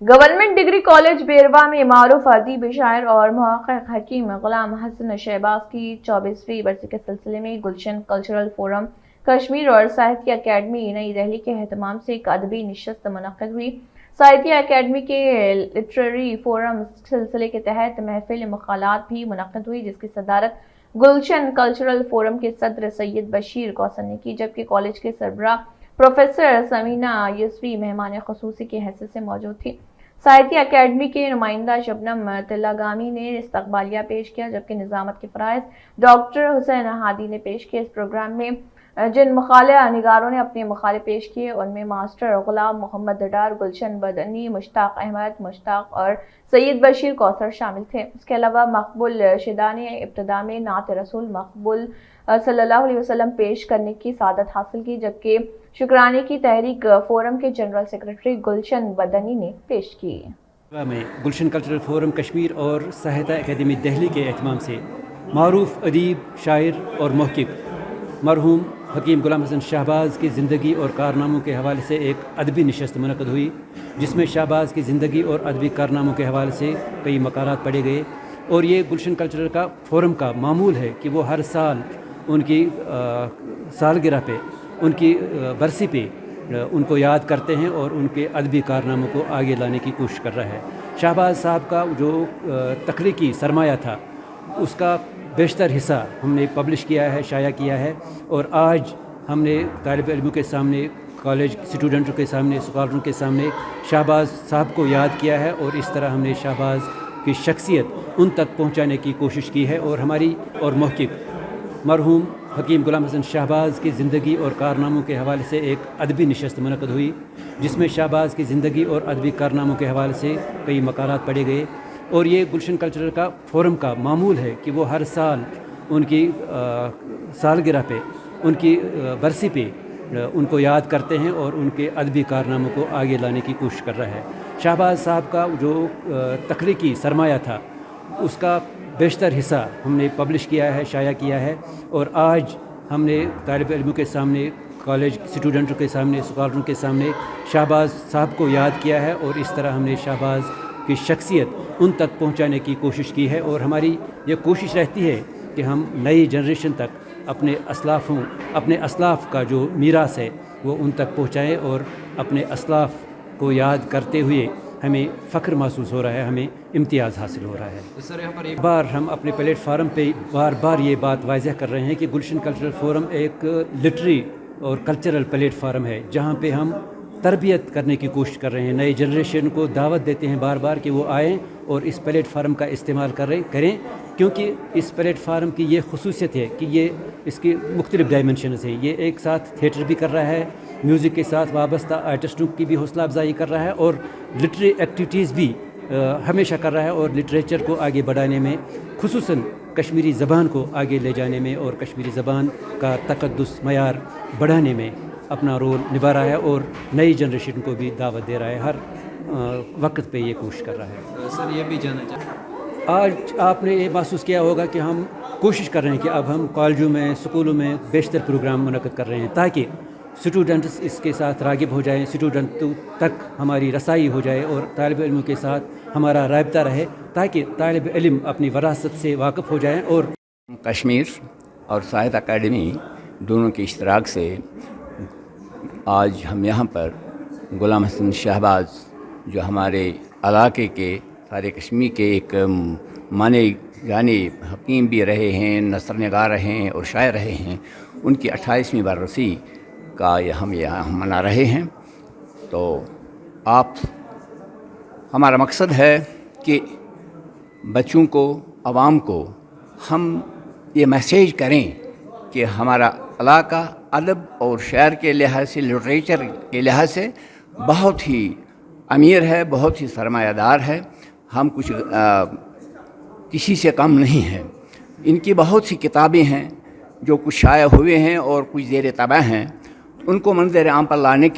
Government degree college बेरवा में मारूफ अदीब शायर और मुहक्किक हकीम गुलाम हसन शहबाज की 24वीं बरसी के सिलसिले में गुलशन कल्चरल फोरम कश्मीर और साहित्य अकेडमी नई दिल्ली के एहतमाम से एक अदबी नशस्त मुनक्किद हुई। साहित्य अकेडमी के लिटरेरी फोरम सिलसिले के तहत महफिल मकालात भी मुनक्किद हुई, जिसकी सदारत गुलशन कल्चरल फोरम के सदर सैयद बशीर कौसर ने की, जबकि कॉलेज के सरबराह प्रोफेसर समीना यूसुफी मेहमान खुसूसी की हैसियत से मौजूद थी। साहित्य अकेडमी के नुमाइंदा शबनम तिल्लागामी ने इस्तकबालिया पेश किया, जबकि निजामत के फराइज डॉक्टर हुसैन हादी ने पेश किए। इस प्रोग्राम में जिन मकाले निगारों ने अपने मकाले पेश किए उनमें मास्टर गुलाम मोहम्मद डार, गुलशन बदनी, मुश्ताक अहमद मुश्ताक और सैयद बशीर कौसर शामिल थे। इसके अलावा मकबूल शिदा ने इब्तिदा में नात रसूल मकबूल सल्लल्लाहु अलैहि वसल्लम पेश करने की सादत हासिल की, जबकि शुक्राने की तहरीक फोरम के जनरल सेक्रेटरी गुलशन बदनी ने पेश की। में गुलशन कल्चरल फोरम कश्मीर और साहित्य अकेडमी दिल्ली के एहतमाम से मारूफ अदीब शायर और मुहक्किक मरहूम हकीम गुलाम हसन शहबाज की ज़िंदगी और कारनामों के हवाले से एक अदबी नशस्त मुनक्किद हुई, जिसमें शहबाज की ज़िंदगी और अदबी कारनामों के हवाले से कई मकालात पढ़े गए। और ये गुलशन कल्चरल का फोरम का मामूल है कि वो हर साल उनकी सालगिरह पे, उनकी बरसी पे उनको याद करते हैं और उनके अदबी कारनामों को आगे लाने की कोशिश कर रहा है। शहबाज साहब का जो तख्लीकी सरमाया था उसका बेशतर हिस्सा हमने पब्लिश किया है, शाया किया है, और आज हमने तालिब इल्मों के सामने, कॉलेज स्टूडेंटों के सामने, स्कॉलरों के सामने शहबाज साहब को याद किया है और इस तरह हमने शहबाज की शख्सियत उन तक पहुंचाने की कोशिश की है। और हमारी और मुहक्किक मरहूम हकीम गुलाम हसन शहबाज की ज़िंदगी और कारनामों के हवाले से एक अदबी नशस्त मुनक्किद हुई, जिसमें शहबाज की ज़िंदगी और अदबी कारनामों के हवाले से कई मकालात पढ़े गए। और ये गुलशन कल्चरल का फोरम का मामूल है कि वो हर साल उनकी सालगिरह पे, उनकी बरसी पे उनको याद करते हैं और उनके अदबी कारनामों को आगे लाने की कोशिश कर रहा है। शहबाज साहब का जो तख्लीकी सरमाया था उसका बेशतर हिस्सा हमने पब्लिश किया है, शाया किया है, और आज हमने तालिब इल्मों के सामने, कॉलेज स्टूडेंटों के सामने, स्कॉलरों के सामने शहबाज साहब को याद किया है और इस तरह हमने शहबाज की शख्सियत उन तक पहुंचाने की कोशिश की है। और हमारी ये कोशिश रहती है कि हम नई जनरेशन तक अपने असलाफ़ का जो मीरास है वो उन तक पहुंचाएं, और अपने असलाफ़ को याद करते हुए हमें फ़ख्र महसूस हो रहा है, हमें इम्तियाज़ हासिल हो रहा है। सर, यहाँ पर एक बार हम अपने प्लेटफार्म पे बार बार ये बात वाज़ह कर रहे हैं कि गुलशन कल्चरल फोरम एक लिटरी और कल्चरल प्लेटफार्म है जहाँ पे हम तरबियत करने की कोशिश कर रहे हैं। नई जनरेशन को दावत देते हैं बार बार कि वो आएँ और इस प्लेटफार्म का इस्तेमाल करें, क्योंकि इस प्लेटफार्म की ये खुसूसियत है कि ये इसकी मुख्तलिफ डायमेंशंस है। ये एक साथ थिएटर भी कर रहा है, म्यूज़िक के साथ वाबस्ता आर्टिस्टों की भी हौसला अफजाई कर रहा है, और लिटरेरी एक्टिविटीज़ भी हमेशा कर रहा है, और लिटरेचर को आगे बढ़ाने में, खुसूसन कश्मीरी ज़बान को आगे ले जाने में और कश्मीरी ज़बान का तक़द्दुस मयार बढ़ाने में अपना रोल निभा रहा है, और नई जनरेशन को भी दावत दे रहा है, हर वक्त पे ये कोशिश कर रहा है। सर, ये भी जानना चाहते आज आपने ये महसूस किया होगा कि हम कोशिश कर रहे हैं कि अब हम कॉलेजों में, स्कूलों में बेशतर प्रोग्राम मुनक़्क़िद कर रहे हैं ताकि स्टूडेंट्स इसके साथ राग़िब हो जाएं, स्टूडेंट तक हमारी रसाई हो जाए और तालिब इल्म के साथ हमारा राब्ता रहे, ताकि तालिब इल्म अपनी वरासत से वाक़िफ़ हो जाएं। और कश्मीर और साहित्य अकेडमी दोनों के इश्तराक से आज हम यहाँ पर गुलाम हसन शहबाज, जो हमारे इलाके के सारे कश्मीर के एक माने जाने हकीम भी रहे हैं, नसर निगार रहे हैं और शायर रहे हैं, उनकी 28वीं बरसी का हम यहाँ मना रहे हैं। तो हमारा मकसद है कि बच्चों को, आवाम को हम ये मैसेज करें कि हमारा इलाका अदब और शायर के लिहाज से, लिटरेचर के लिहाज से बहुत ही अमीर है, बहुत ही सरमायादार है। हम कुछ किसी से कम नहीं हैं। इनकी बहुत सी किताबें हैं जो कुछ शाया हुए हैं और कुछ ज़ेर तबाह हैं, उनको मंज़र आम पर लाने के